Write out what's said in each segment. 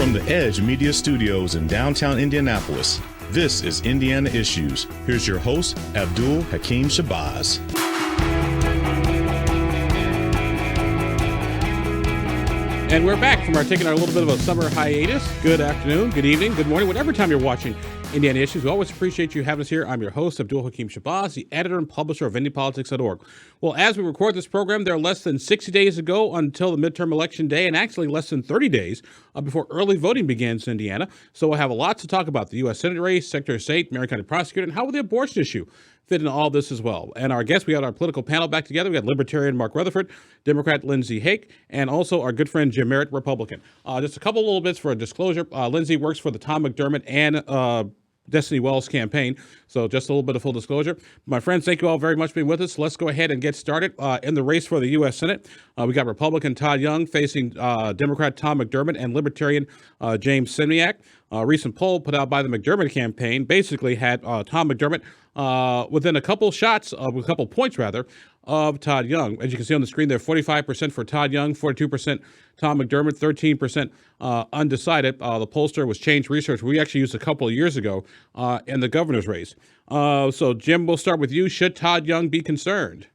From the Edge Media Studios in downtown Indianapolis, this is Indiana Issues. Here's your host, Abdul-Hakim Shabazz. And we're back from taking our little bit of a summer hiatus. Good afternoon, good evening, good morning, whatever time you're watching Indiana Issues. We always appreciate you having us here. I'm your host, Abdul-Hakim Shabazz, the editor and publisher of IndyPolitics.org. Well, as we record this program, there are less than 60 days to go until the midterm election day, and actually less than 30 days before early voting begins in Indiana. So we'll have a lot to talk about: the U.S. Senate race, Secretary of State, Marion County Prosecutor, and how will the abortion issue fit into all this as well. And our guests, we got our political panel back together. We got Libertarian Mark Rutherford, Democrat Lindsay Haake, and also our good friend Jim Merritt, Republican. Just a couple little bits for a disclosure. Lindsay works for the Tom McDermott and Destiny Wells campaign. So just a little bit of full disclosure. My friends, thank you all very much for being with us. Let's go ahead and get started. In the race for the U.S. Senate, we got Republican Todd Young facing Democrat Tom McDermott and Libertarian James Simniak. A recent poll put out by the McDermott campaign basically had Tom McDermott within a couple points of Todd Young. As you can see on the screen there, 45% for Todd Young, 42% Tom McDermott, 13% undecided. The pollster was Change Research. We actually used a couple of years ago in the governor's race. So, Jim, we'll start with you. Should Todd Young be concerned?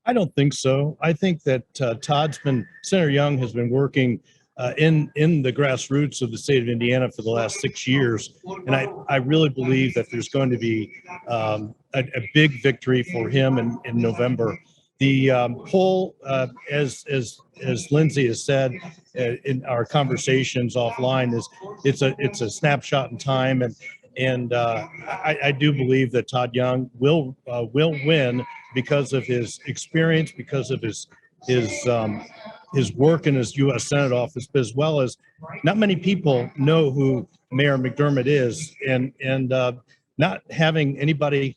I don't think so. I think that Senator Young has been working in the grassroots of the state of Indiana for the last 6 years. And I really believe that there's going to be a big victory for him in November. The poll, as Lindsay has said in our conversations offline, it's a snapshot in time, and I do believe that Todd Young will win because of his experience, because of his work in his U.S. Senate office, but as well as not many people know who Mayor McDermott is, and not having anybody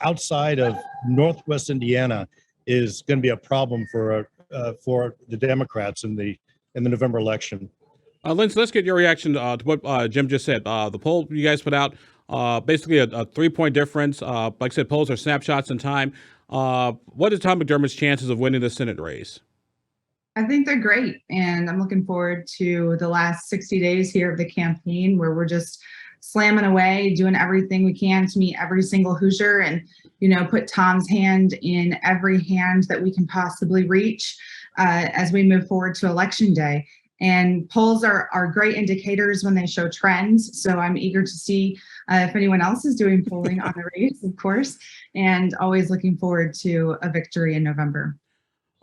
outside of Northwest Indiana is going to be a problem for the Democrats in the November election. Lindsay, let's get your reaction to what Jim just said. The poll you guys put out, basically a 3-point difference. Like I said, polls are snapshots in time. What is Tom McDermott's chances of winning the Senate race? I think they're great, and I'm looking forward to the last 60 days here of the campaign, where we're just slamming away, doing everything we can to meet every single Hoosier and, put Tom's hand in every hand that we can possibly reach as we move forward to Election Day. And polls are great indicators when they show trends. So I'm eager to see if anyone else is doing polling on the race, of course, and always looking forward to a victory in November.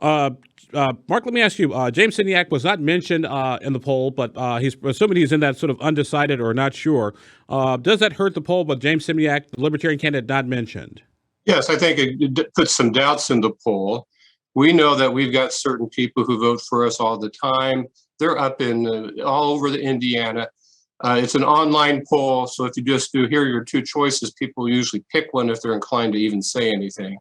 Mark, let me ask you, James Simniak was not mentioned in the poll, but he's assuming he's in that sort of undecided or not sure. Does that hurt the poll, but James Simniak, the Libertarian candidate, not mentioned? Yes, I think it puts some doubts in the poll. We know that we've got certain people who vote for us all the time. They're up in all over the Indiana. It's an online poll, so if you just do here are your two choices, people usually pick one if they're inclined to even say anything.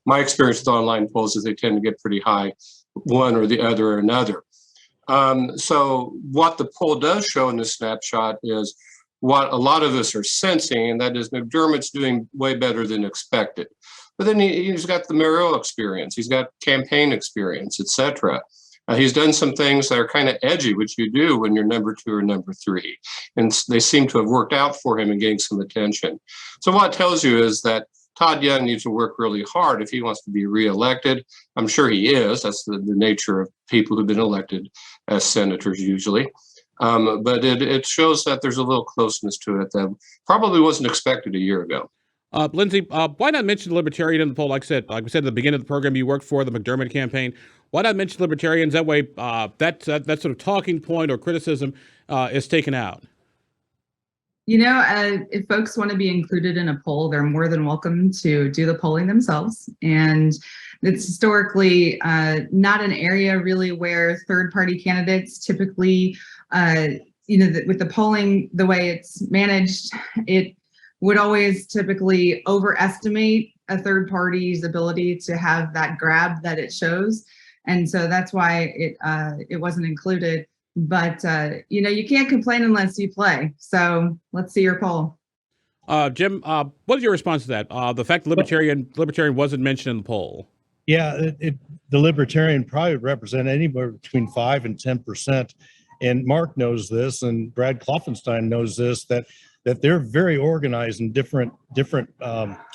My experience with online polls is they tend to get pretty high, one or the other or another. So what the poll does show in this snapshot is what a lot of us are sensing, and that is McDermott's doing way better than expected. But then he's got the mayoral experience, he's got campaign experience, etc. He's done some things that are kind of edgy, which you do when you're number 2 or number 3. And they seem to have worked out for him and getting some attention. So what it tells you is that Todd Young needs to work really hard if he wants to be reelected. I'm sure he is. That's the nature of people who've been elected as senators usually. But it shows that there's a little closeness to it that probably wasn't expected a year ago. Lindsay, why not mention the Libertarian in the poll? Like we said at the beginning of the program, you worked for the McDermott campaign. Why not mention Libertarians? That way, that sort of talking point or criticism is taken out. If folks want to be included in a poll, they're more than welcome to do the polling themselves. And it's historically not an area really where third-party candidates typically, with the polling, the way it's managed, it would always typically overestimate a third party's ability to have that grab that it shows. And so that's why it wasn't included. But, you can't complain unless you play. So let's see your poll. Jim, what is your response to that? The fact Libertarian wasn't mentioned in the poll. Yeah, the Libertarian probably represent anywhere between 5 and 10%. and Mark knows this, and Brad Kloffenstein knows this, that they're very organized in different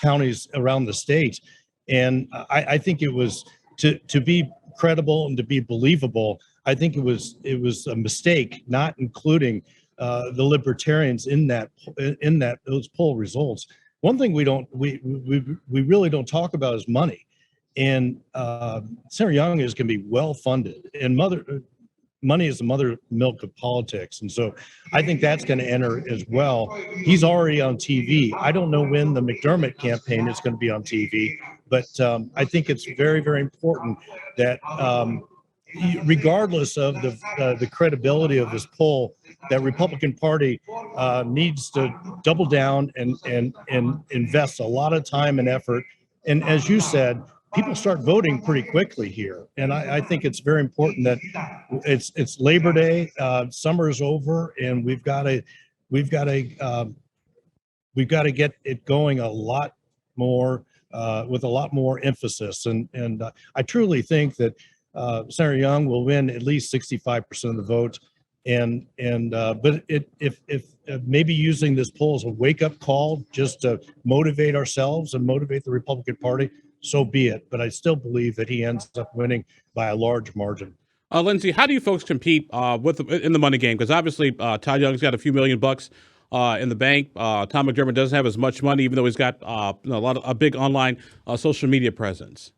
counties around the state. And I think it was to be credible and to be believable. I think it was a mistake not including the Libertarians in those poll results. One thing we really don't talk about is money, and Senator Young can be well funded, and money is the mother milk of politics, and so I think that's going to enter as well. He's already on TV. I don't know when the McDermott campaign is going to be on TV, but I think it's very, very important that regardless of the credibility of this poll, that Republican Party needs to double down and invest a lot of time and effort. And as you said, people start voting pretty quickly here, and I think it's very important that it's Labor Day, summer is over, and we've got to get it going a lot more with a lot more emphasis. And I truly think that Senator Young will win at least 65% of the vote. But if maybe using this poll as a wake-up call just to motivate ourselves and motivate the Republican Party, so be it. But I still believe that he ends up winning by a large margin. Lindsay, how do you folks compete in the money game? Because obviously Todd Young's got a few $million in the bank. Tom McDermott doesn't have as much money, even though he's got a big online social media presence.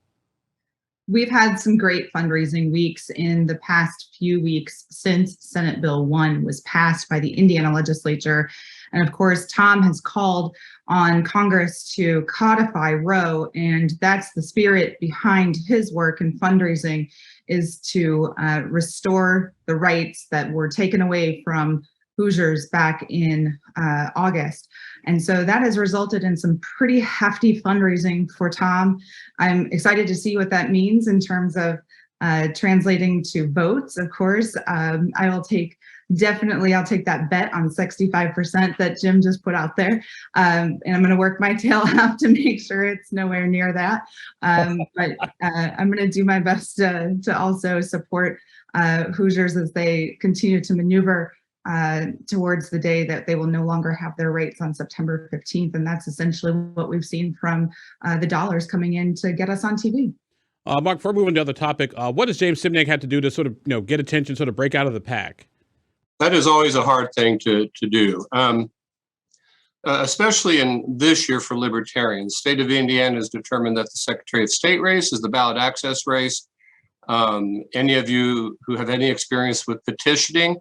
We've had some great fundraising weeks in the past few weeks since Senate Bill 1 was passed by the Indiana legislature. And of course, Tom has called on Congress to codify Roe, and that's the spirit behind his work in fundraising, is to restore the rights that were taken away from Hoosiers back in August. And so that has resulted in some pretty hefty fundraising for Tom. I'm excited to see what that means in terms of translating to votes. Of course, I'll take that bet on 65% that Jim just put out there. And I'm going to work my tail off to make sure it's nowhere near that. But I'm going to do my best to also support Hoosiers as they continue to maneuver towards the day that they will no longer have their rights on September 15th. And that's essentially what we've seen from the dollars coming in to get us on TV. Mark, before moving to another topic, what does James Simniak have to do to sort of get attention, sort of break out of the pack? That is always a hard thing to do, especially in this year for Libertarians. The state of Indiana has determined that the Secretary of State race is the ballot access race. Any of you who have any experience with petitioning,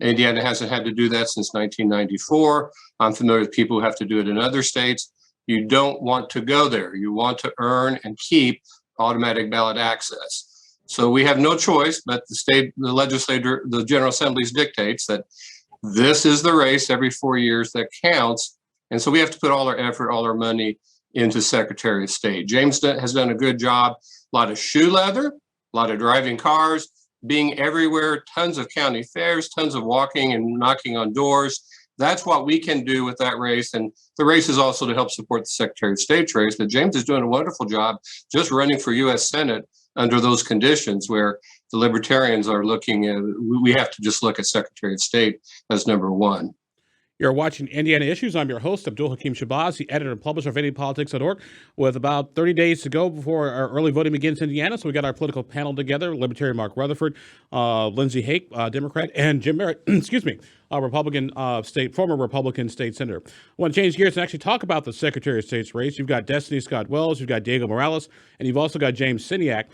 Indiana hasn't had to do that since 1994. I'm familiar with people who have to do it in other states. You don't want to go there. You want to earn and keep automatic ballot access. So we have no choice, but the legislature, the General Assembly dictates that this is the race every 4 years that counts. And so we have to put all our effort, all our money into Secretary of State. James has done a good job. A lot of shoe leather, a lot of driving cars, being everywhere, tons of county fairs, tons of walking and knocking on doors. That's what we can do with that race. And the race is also to help support the Secretary of State's race. But James is doing a wonderful job just running for U.S. Senate under those conditions where the Libertarians are looking at, we have to just look at Secretary of State as number one. You're watching Indiana Issues. I'm your host, Abdul-Hakim Shabazz, the editor and publisher of IndyPolitics.org. With about 30 days to go before our early voting begins in Indiana, so we got our political panel together: Libertarian Mark Rutherford, Lindsay Haake, Democrat, and Jim Merritt, excuse me, former Republican state senator. I want to change gears and actually talk about the Secretary of State's race. You've got Destiny Scott Wells, you've got Diego Morales, and you've also got James Simniak.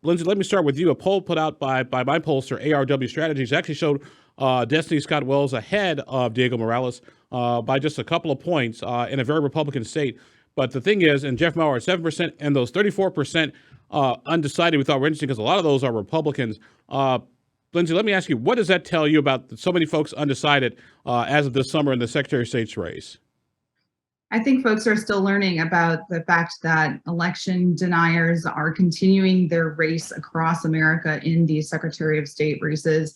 Lindsay, let me start with you. A poll put out by my pollster, ARW Strategies, actually showed Destiny Scott Wells ahead of Diego Morales by just a couple of points in a very Republican state. But the thing is, and Jeff Maurer at 7%, and those 34% undecided we thought were interesting because a lot of those are Republicans. Lindsay, let me ask you, what does that tell you about so many folks undecided as of this summer in the Secretary of State's race? I think folks are still learning about the fact that election deniers are continuing their race across America in these Secretary of State races.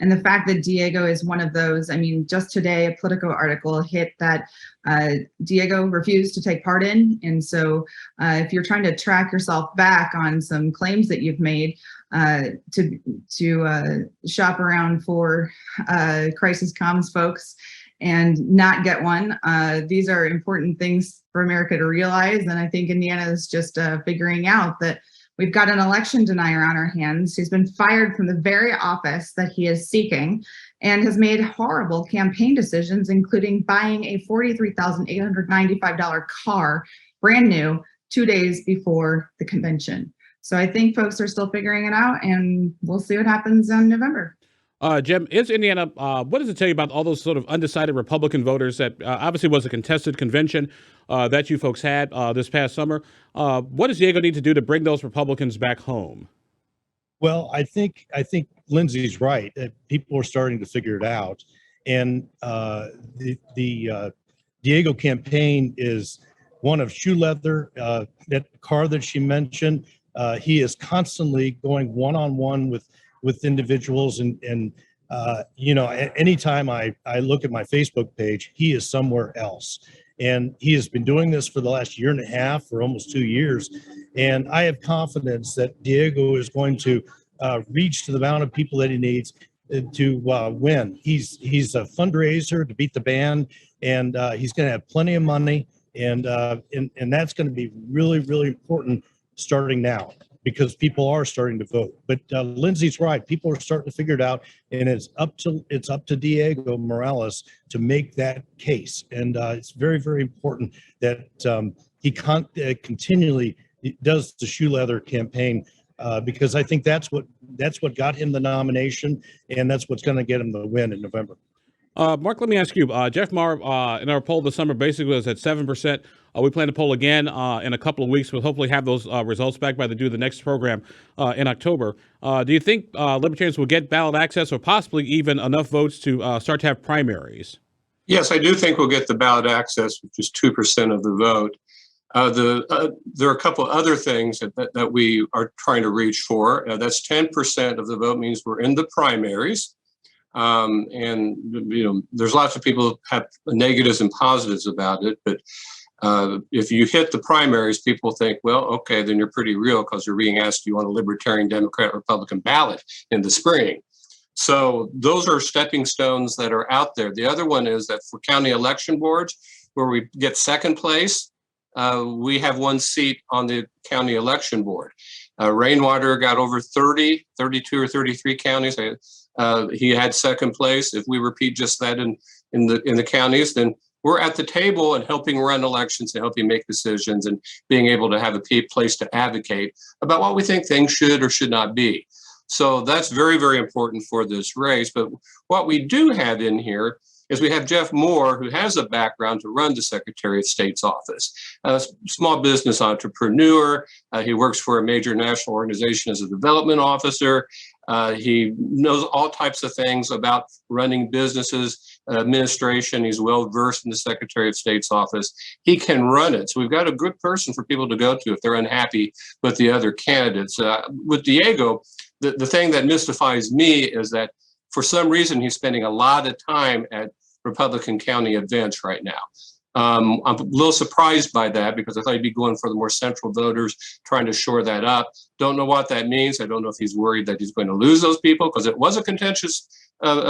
And the fact that Diego is one of those, I mean, just today, a Politico article hit that Diego refused to take part in. And so if you're trying to track yourself back on some claims that you've made, to shop around for crisis comms folks and not get one. These are important things for America to realize, and I think Indiana is just figuring out that we've got an election denier on our hands who's been fired from the very office that he is seeking and has made horrible campaign decisions, including buying a $43,895 car, brand new, 2 days before the convention. So I think folks are still figuring it out, and we'll see what happens in November. Jim, is Indiana, what does it tell you about all those sort of undecided Republican voters that obviously was a contested convention that you folks had this past summer? What does Diego need to do to bring those Republicans back home? Well, I think Lindsay's right. People are starting to figure it out. And the Diego campaign is one of shoe leather. That car that she mentioned, he is constantly going one-on-one with individuals, and anytime I look at my Facebook page, he is somewhere else. And he has been doing this for the last year and a half, for almost 2 years. And I have confidence that Diego is going to reach to the amount of people that he needs to win. He's a fundraiser to beat the band, and he's going to have plenty of money. And that's going to be really, really important starting now, because people are starting to vote. But Lindsay's right. People are starting to figure it out, and it's up to Diego Morales to make that case. And it's very, very important that he continually does the shoe leather campaign, because I think that's what got him the nomination, and that's what's going to get him the win in November. Mark, let me ask you, Jeff Maher in our poll this summer basically was at 7%. We plan to poll again in a couple of weeks. We'll hopefully have those results back by the next program in October. Do you think Libertarians will get ballot access, or possibly even enough votes to start to have primaries? Yes, I do think we'll get the ballot access, which is 2% of the vote. There are a couple of other things that we are trying to reach for. That's 10% of the vote, means we're in the primaries. And there's lots of people who have negatives and positives about it, but if you hit the primaries, people think, well, okay, then you're pretty real, because you're being asked, do you want a Libertarian, Democrat, Republican ballot in the spring? So those are stepping stones that are out there. The other one is that for county election boards, where we get second place, we have one seat on the county election board. Rainwater got over 32 or 33 counties. He had second place. If we repeat just that in the counties, then we're at the table and helping run elections and helping make decisions and being able to have a place to advocate about what we think things should or should not be. So that's very, very important for this race. But what we do have in here is we have Jeff Moore, who has a background to run the Secretary of State's office, a small business entrepreneur. He works for a major national organization as a development officer. He knows all types of things about running businesses, administration. He's well versed in the Secretary of State's office. He can run it. So we've got a good person for people to go to if they're unhappy with the other candidates. With Diego, the thing that mystifies me is that for some reason he's spending a lot of time at Republican county events right now. I'm a little surprised by that, because I thought he'd be going for the more central voters, trying to shore that up. Don't know what that means. I don't know if he's worried that he's going to lose those people, because it was a contentious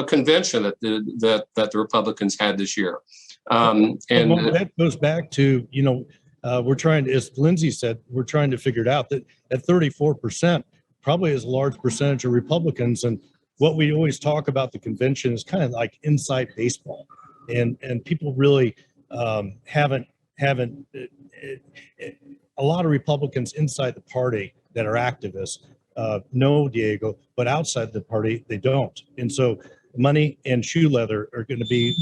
convention that the Republicans had this year. And that goes back to, we're trying to, as Lindsay said, we're trying to figure it out, that at 34% probably is a large percentage of Republicans. And what we always talk about the convention is kind of like inside baseball, and people really haven't a lot of Republicans inside the party that are activists know Diego, but outside the party they don't. And so money and shoe leather are going to be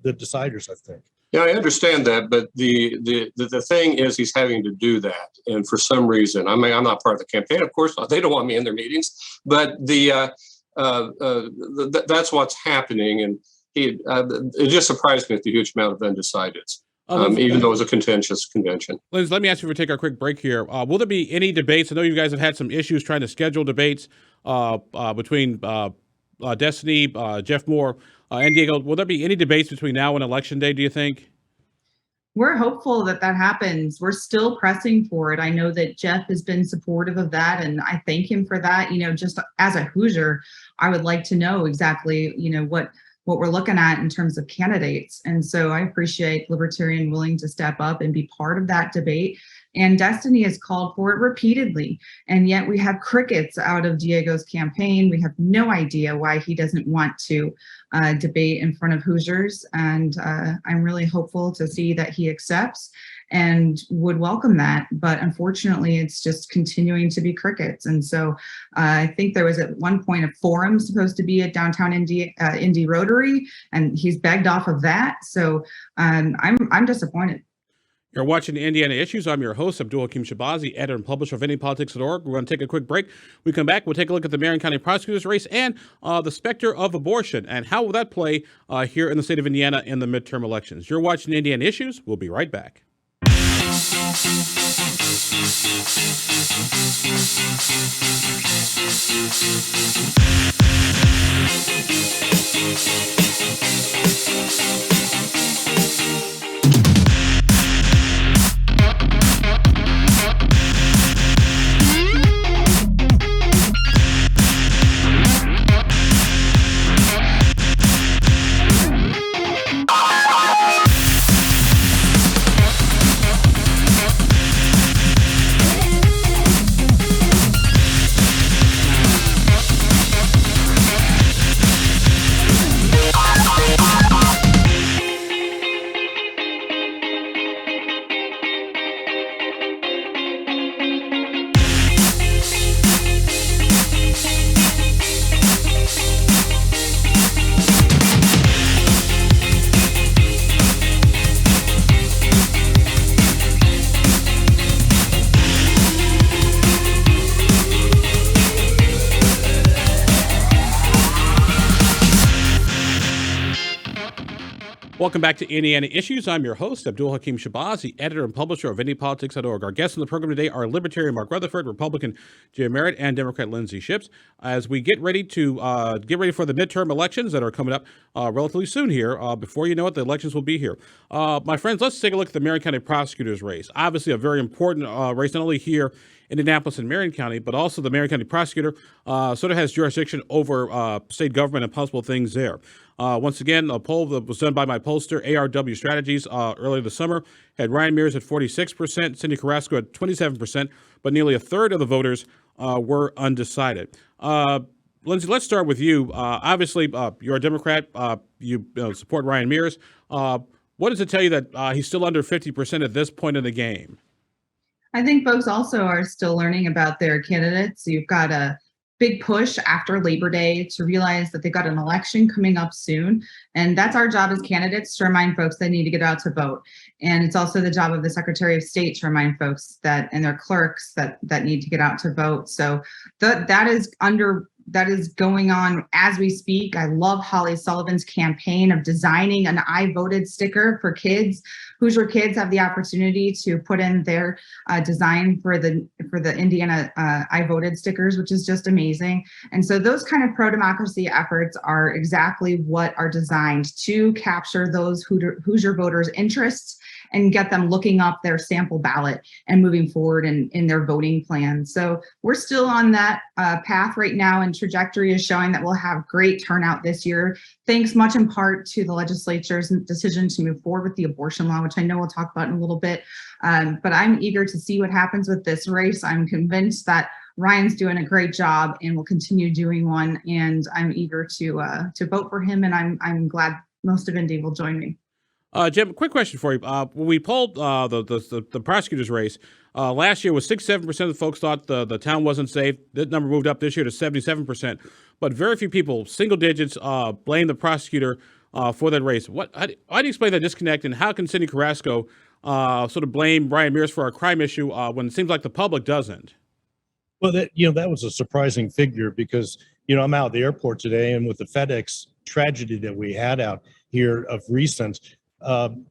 the deciders, I think. Yeah, I understand that, but the thing is, he's having to do that, and for some reason, I'm not part of the campaign, of course. They don't want me in their meetings, but that's what's happening, and it just surprised me with the huge amount of undecideds, even though it was a contentious convention. Liz, let me ask you, if we take our quick break here, will there be any debates? I know you guys have had some issues trying to schedule debates between Destiny, Jeff Moore, and Diego. Will there be any debates between now and Election Day, do you think? We're hopeful that that happens. We're still pressing for it. I know that Jeff has been supportive of that, and I thank him for that. Just as a Hoosier, I would like to know exactly, what we're looking at in terms of candidates. And so I appreciate Libertarian willing to step up and be part of that debate. And Destiny has called for it repeatedly. And yet we have crickets out of Diego's campaign. We have no idea why he doesn't want to debate in front of Hoosiers. And I'm really hopeful to see that he accepts and would welcome that. But unfortunately, it's just continuing to be crickets. And so I think there was at one point a forum supposed to be at downtown Indy Rotary, and he's begged off of that. So I'm disappointed. You're watching Indiana Issues. I'm your host, Abdul-Hakim Shabazi, editor and publisher of IndyPolitics.org. We're going to take a quick break. We come back, we'll take a look at the Marion County Prosecutor's race and the specter of abortion and how will that play here in the state of Indiana in the midterm elections. You're watching Indiana Issues. We'll be right back. Welcome back to Indiana Issues. I'm your host, Abdul-Hakim Shabazi, editor and publisher of IndyPolitics.org. Our guests on the program today are Libertarian Mark Rutherford, Republican Jim Merritt, and Democrat Lindsay Ships. As we get ready to for the midterm elections that are coming up relatively soon here, before you know it, the elections will be here. My friends, let's take a look at the Marion County Prosecutor's race. Obviously, a very important race, not only here in Indianapolis and Marion County, but also the Marion County Prosecutor sort of has jurisdiction over state government and possible things there. Once again, a poll that was done by my pollster, ARW Strategies, earlier this summer had Ryan Mears at 46%, Cindy Carrasco at 27%, but nearly a third of the voters were undecided. Lindsay, let's start with you. Obviously, you're a Democrat. You support Ryan Mears. What does it tell you that he's still under 50% at this point in the game? I think folks also are still learning about their candidates. You've got a big push after Labor Day to realize that they've got an election coming up soon. And that's our job as candidates, to remind folks they need to get out to vote. And it's also the job of the Secretary of State to remind folks that, and their clerks that need to get out to vote. So that is going on as we speak. I love Holly Sullivan's campaign of designing an I voted sticker for kids. Hoosier kids have the opportunity to put in their design for the Indiana I voted stickers, which is just amazing. And so those kind of pro-democracy efforts are exactly what are designed to capture those Hoosier voters' interests and get them looking up their sample ballot and moving forward in their voting plan. So we're still on that path right now, and trajectory is showing that we'll have great turnout this year, thanks much in part to the legislature's decision to move forward with the abortion law, which I know we'll talk about in a little bit. But I'm eager to see what happens with this race. I'm convinced that Ryan's doing a great job and will continue doing one, and I'm eager to vote for him, and I'm glad most of Indy will join me. Jim, quick question for you. When we polled the prosecutor's race, last year was 67% of the folks thought the town wasn't safe. That number moved up this year to 77%. But very few people, single digits, blame the prosecutor for that race. How do you explain that disconnect, and how can Cindy Carrasco sort of blame Ryan Mears for a crime issue when it seems like the public doesn't? Well, that was a surprising figure because, I'm out at the airport today, and with the FedEx tragedy that we had out here of recent,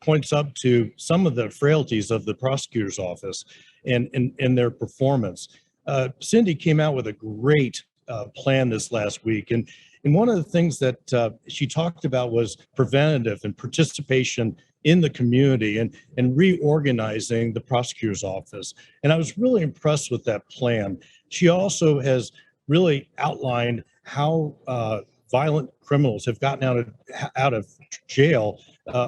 points up to some of the frailties of the prosecutor's office and their performance. Cindy came out with a great plan this last week. And one of the things that she talked about was preventative and participation in the community and reorganizing the prosecutor's office. And I was really impressed with that plan. She also has really outlined how violent criminals have gotten out of jail,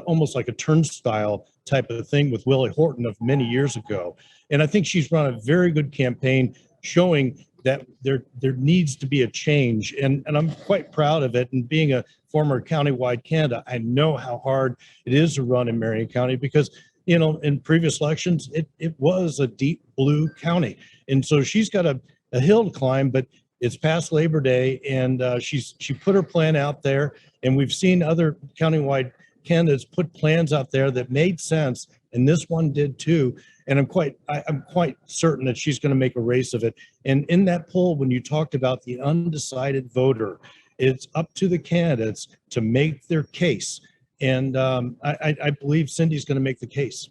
almost like a turnstile type of thing with Willie Horton of many years ago. And I think she's run a very good campaign showing that there needs to be a change. And I'm quite proud of it. And being a former countywide candidate, I know how hard it is to run in Marion County because, you know, in previous elections, it was a deep blue county. And so she's got a hill to climb, but it's past Labor Day, and she put her plan out there, and we've seen other countywide candidates put plans out there that made sense, and this one did too. And I'm quite certain that she's going to make a race of it. And in that poll, when you talked about the undecided voter, it's up to the candidates to make their case. And I believe Cindy's going to make the case.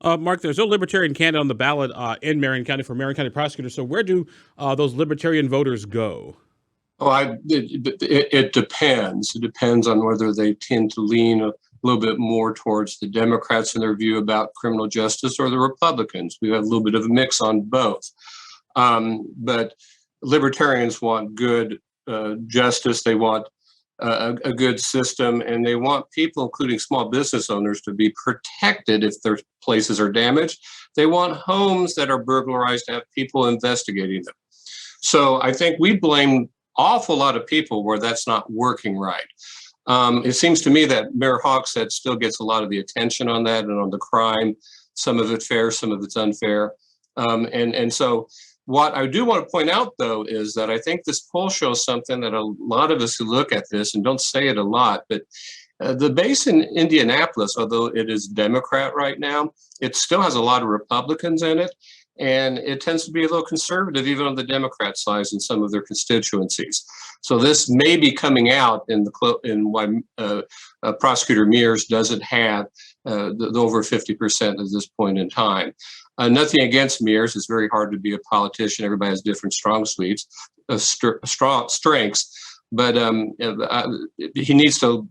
Mark, there's no Libertarian candidate on the ballot in Marion County for Marion County Prosecutor. So where do those Libertarian voters go? Oh, it depends. It depends on whether they tend to lean a little bit more towards the Democrats in their view about criminal justice or the Republicans. We have a little bit of a mix on both. But Libertarians want good justice. They want a good system, and they want people, including small business owners, to be protected if their places are damaged. They want homes that are burglarized to have people investigating them. So I think we blame awful lot of people where that's not working right. It seems to me that Mayor Haake said still gets a lot of the attention on that and on the crime, some of it fair, some of it's unfair. And so what I do want to point out, though, is that I think this poll shows something that a lot of us who look at this and don't say it a lot, but the base in Indianapolis, although it is Democrat right now, it still has a lot of Republicans in it. And it tends to be a little conservative, even on the Democrat side in some of their constituencies. So this may be coming out in why Prosecutor Mears doesn't have the over 50% at this point in time. Nothing against Mears. It's very hard to be a politician. Everybody has different strengths, but he needs to.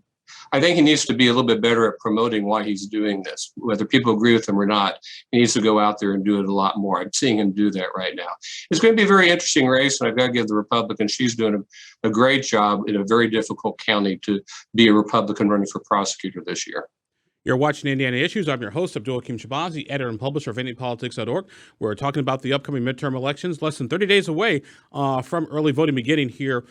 I think he needs to be a little bit better at promoting why he's doing this. Whether people agree with him or not, he needs to go out there and do it a lot more. I'm seeing him do that right now. It's going to be a very interesting race, and I've got to give the Republican, she's doing a great job in a very difficult county to be a Republican running for prosecutor this year. You're watching Indiana Issues. I'm your host, Abdul-Hakim Shabazi, editor and publisher of IndyPolitics.org. We're talking about the upcoming midterm elections, less than 30 days away from early voting beginning here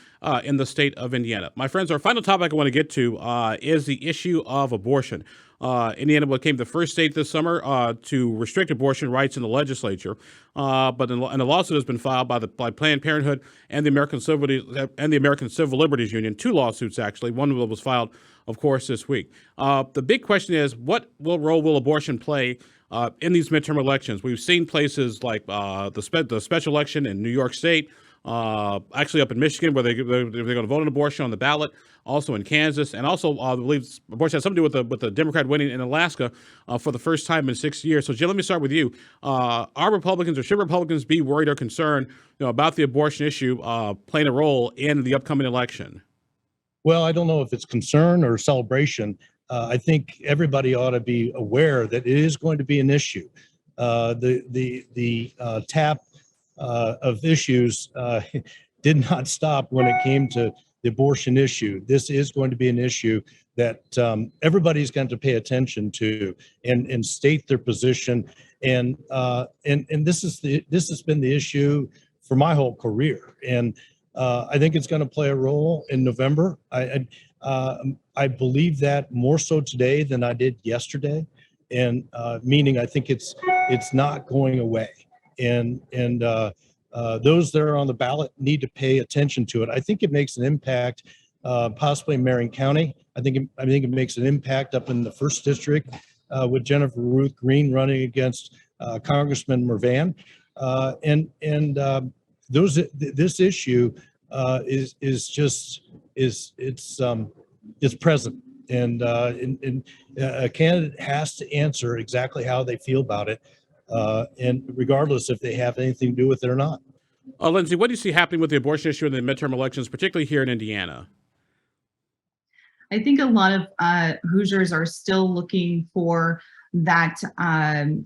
in the state of Indiana. My friends, our final topic I want to get to is the issue of abortion. Indiana became the first state this summer to restrict abortion rights in the legislature, but a lawsuit has been filed by Planned Parenthood and the American Civil Liberties Union. Two lawsuits, actually. One was filed, of course, this week. The big question is, what role will abortion play in these midterm elections? We've seen places like the special election in New York State, actually up in Michigan, where they're going to vote on abortion on the ballot, also in Kansas, and also I believe abortion has something to do with the Democrat winning in Alaska for the first time in 6 years. So, Jill, let me start with you. Are Republicans, or should Republicans be worried or concerned about the abortion issue playing a role in the upcoming election? Well, I don't know if it's concern or celebration. I think everybody ought to be aware that it is going to be an issue. The tap of issues did not stop when it came to the abortion issue. This is going to be an issue that everybody's going to pay attention to and state their position. And this has been the issue for my whole career. And I think it's going to play a role in November. I believe that more so today than I did yesterday, and meaning I think it's not going away. And those that are on the ballot need to pay attention to it. I think it makes an impact, possibly in Marion County. I think it makes an impact up in the 1st District with Jennifer Ruth Green running against Congressman Mervan. This issue is present, and a candidate has to answer exactly how they feel about it, and regardless if they have anything to do with it or not. Lindsay, what do you see happening with the abortion issue in the midterm elections, particularly here in Indiana? I think a lot of Hoosiers are still looking for that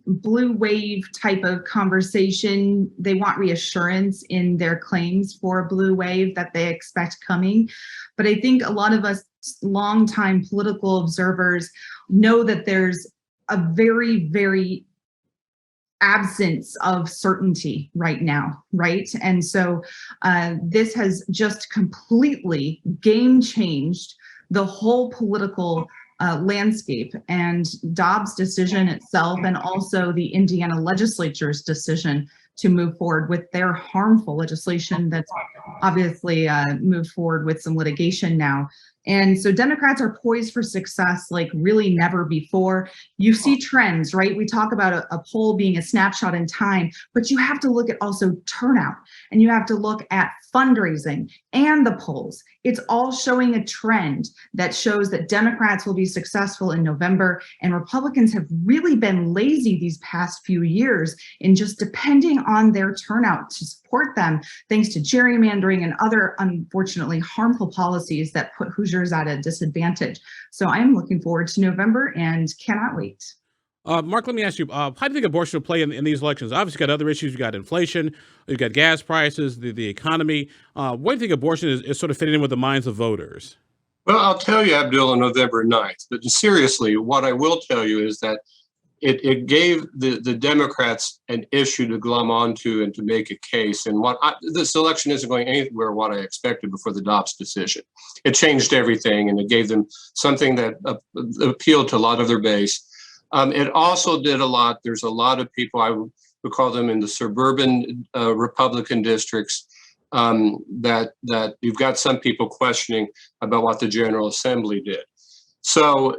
blue wave type of conversation. They want reassurance in their claims for a blue wave that they expect coming. But I think a lot of us longtime political observers know that there's a very, very absence of certainty right now, right? And so this has just completely game changed the whole political landscape, and Dobbs' decision itself, and also the Indiana legislature's decision to move forward with their harmful legislation that's obviously moved forward with some litigation now. And so Democrats are poised for success like really never before. You see trends, right? We talk about a poll being a snapshot in time, but you have to look at also turnout, and you have to look at fundraising and the polls. It's all showing a trend that shows that Democrats will be successful in November, and Republicans have really been lazy these past few years in just depending on their turnout to support them, thanks to gerrymandering and other unfortunately harmful policies that put Hoosiers at a disadvantage. So I'm looking forward to November and cannot wait. Mark, let me ask you, how do you think abortion will play in these elections? Obviously, you've got other issues. You've got inflation, you've got gas prices, the economy. What do you think abortion is sort of fitting in with the minds of voters? Well, I'll tell you, Abdul, on November 9th. But seriously, what I will tell you is that it gave the Democrats an issue to glom onto and to make a case. And this election isn't going anywhere what I expected before the Dobbs decision. It changed everything, and it gave them something that appealed to a lot of their base. It also did a lot. There's a lot of people, I would call them in the suburban Republican districts, that you've got some people questioning about what the General Assembly did. So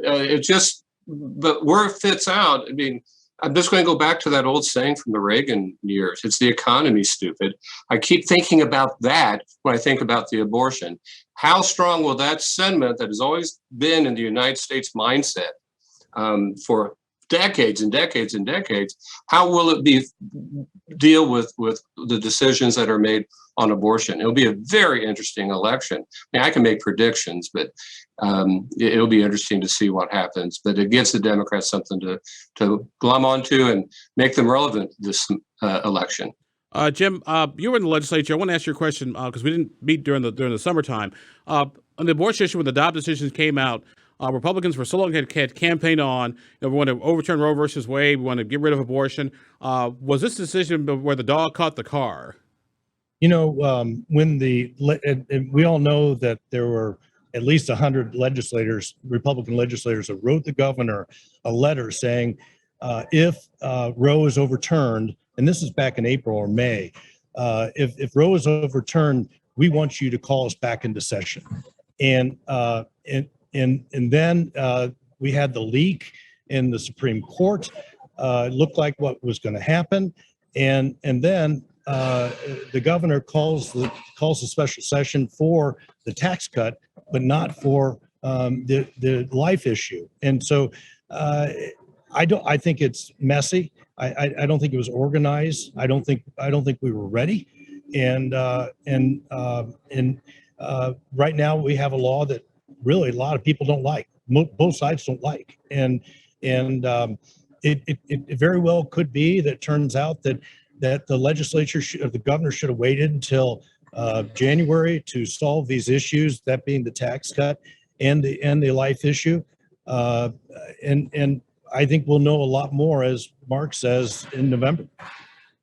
but where it fits out, I mean, I'm just going to go back to that old saying from the Reagan years. It's the economy, stupid. I keep thinking about that when I think about the abortion. How strong will that sentiment that has always been in the United States mindset for decades and decades and decades, how will it deal with the decisions that are made on abortion? It'll be a very interesting election. I mean, I can make predictions, but it'll be interesting to see what happens. But it gives the Democrats something to glom onto and make them relevant this election. Jim, you were in the legislature. I want to ask you a question because we didn't meet during the summertime. On the abortion issue, when the Dobbs decisions came out, Republicans for so long had campaigned on, we want to overturn Roe versus Wade, we want to get rid of abortion. Was this decision where the dog caught the car? When and we all know that there were at least 100 legislators, Republican legislators, that wrote the governor a letter saying, if Roe is overturned, and this is back in April or May, if Roe is overturned, we want you to call us back into session. And then we had the leak in the Supreme Court. It looked like what was going to happen, and then the governor calls a special session for the tax cut, but not for the life issue. And so I think it's messy. I don't think it was organized. I don't think we were ready. And right now we have a law that really a lot of people don't like. Both sides don't like. And it very well could be that turns out that the legislature the governor should have waited until January to solve these issues, that being the tax cut and the life issue. And I think we'll know a lot more, as Mark says, in November.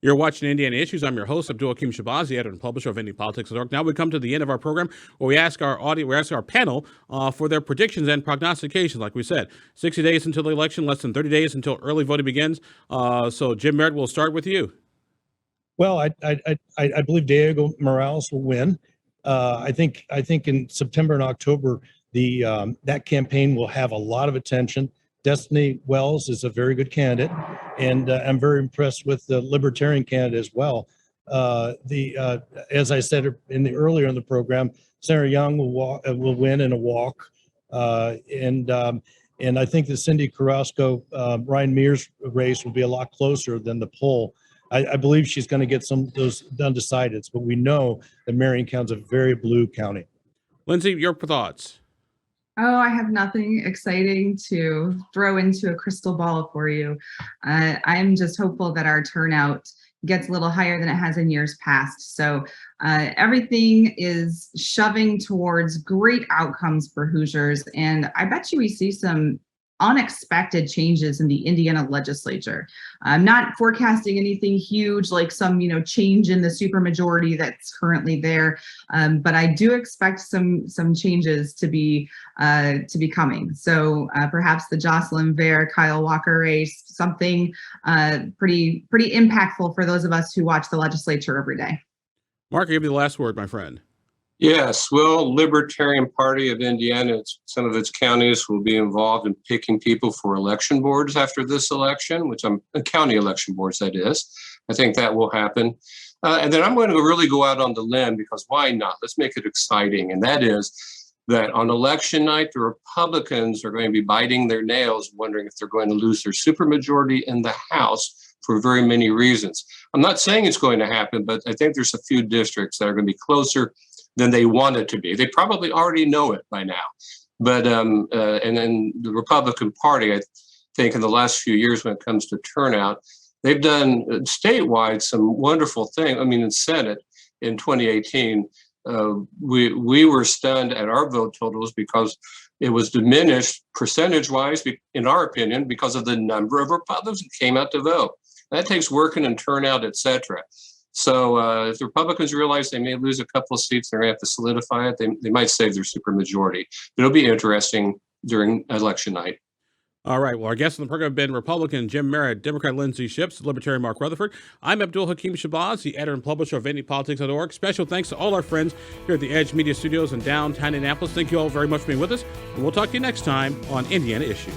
You're watching Indiana Issues. I'm your host, Abdul-Hakim Shabazi, editor and publisher of IndyPolitics.org. Now we come to the end of our program where we ask our audience, we ask our panel for their predictions and prognostications. Like we said, 60 days until the election, less than 30 days until early voting begins. So Jim Merritt, we'll start with you. Well, I believe Diego Morales will win. I think in September and October, that campaign will have a lot of attention. Destiny Wells is a very good candidate, and I'm very impressed with the Libertarian candidate as well. As I said earlier in the program, Senator Young will win in a walk, and I think the Cindy Carrasco, Ryan Mears race will be a lot closer than the poll. I believe she's going to get some of those undecideds, but we know that Marion County is a very blue county. Lindsay, your thoughts? Oh, I have nothing exciting to throw into a crystal ball for you. I'm just hopeful that our turnout gets a little higher than it has in years past. So everything is shoving towards great outcomes for Hoosiers. And I bet you we see some unexpected changes in the Indiana legislature. I'm not forecasting anything huge like some, change in the supermajority that's currently there, but I do expect some changes to be coming. So perhaps the Jocelyn Vare, Kyle Walker race, something pretty impactful for those of us who watch the legislature every day. Mark, I give you the last word, my friend. Yes, well, Libertarian Party of Indiana, some of its counties will be involved in picking people for election boards after this election, county election boards, that is. I think that will happen. And then I'm going to really go out on the limb, because why not? Let's make it exciting. And that is that on election night, the Republicans are going to be biting their nails, wondering if they're going to lose their supermajority in the House for very many reasons. I'm not saying it's going to happen, but I think there's a few districts that are going to be closer than they want it to be. They probably already know it by now. But and then the Republican Party, I think in the last few years when it comes to turnout, they've done statewide some wonderful things. I mean, in Senate in 2018, we were stunned at our vote totals because it was diminished percentage-wise, in our opinion, because of the number of Republicans who came out to vote. That takes working and turnout, et cetera. So if the Republicans realize they may lose a couple of seats, they're going to have to solidify it. They might save their supermajority. It'll be interesting during election night. All right. Well, our guests on the program have been Republican Jim Merritt, Democrat Lindsay Ships, Libertarian Mark Rutherford. I'm Abdul-Hakim Shabazz, the editor and publisher of IndyPolitics.org. Special thanks to all our friends here at the Edge Media Studios in downtown Indianapolis. Thank you all very much for being with us, and we'll talk to you next time on Indiana Issues.